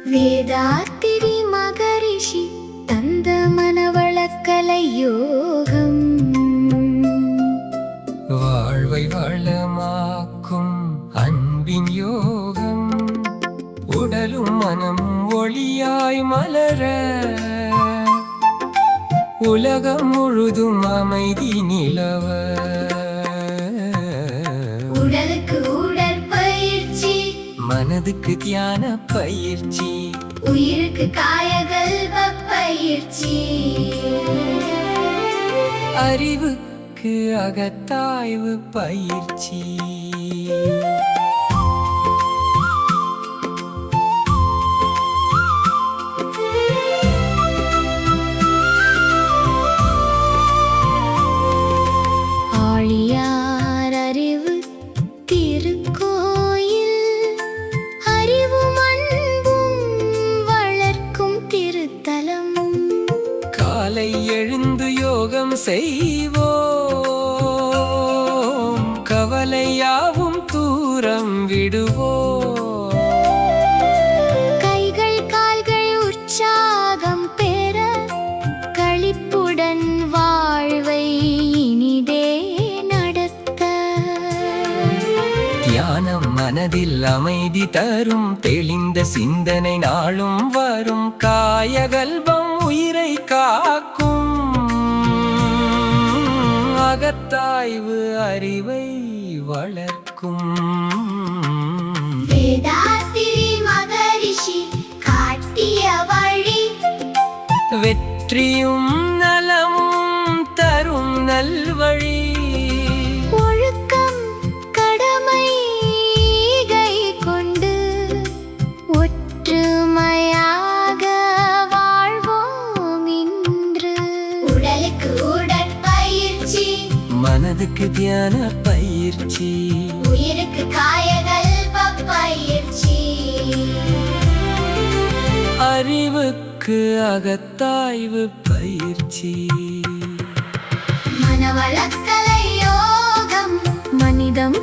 வேதாத்திரி மகரிஷி தந்த மனவளக்கலை யோகம் வாழ்வை வளமாக்கும் அன்பின் யோகம் உடலும் மனமும் ஒளியாய் மலர உலகம் முழுதும் அமைதி நிலவ உடலுக்கு உடற்பயிற்சி மனதுக்கு தியான பயிற்சி உயிருக்கு காயகல்ப பயிற்சி அறிவுக்கு அகத்தாய்வு பயிற்சி ஆழியார் அறிவு திருக்கோயில் அறிவும் அன்பும் வளர்க்கும் திருத்தலம் காலை எழுந்து யோகம் செய்வோம் கவலையாவும் தூரம் விடுவோம் கைகள் கால்கள் உற்சாகம் பெற களிப்புடன் வாழ்வை இனிதே நடத்த தியானம் மனதில் அமைதி தரும் தெளிந்த சிந்தனை நாளும் வரும் காயகல்பம் உயிரை காக்கும் அகத்தாய்வு அறிவை வளர்க்கும் வேதாத்திரி மகரிஷி காட்டிய வழி வெற்றியும் நலமும் தரும் நல்வழி ஒழுக்கம் கடமை கொண்டு ஒற்றுமையாக வாழ்வோம் இன்று உடலுக்கு உடற்பயிற்சி மனதுக்கு தியான பயிற்சி உயிருக்கு காயகல்ப பயிற்சி அறிவுக்கு அகத்தாய்வு பயிற்சி மனவளக்கலை யோகம் மனிதம்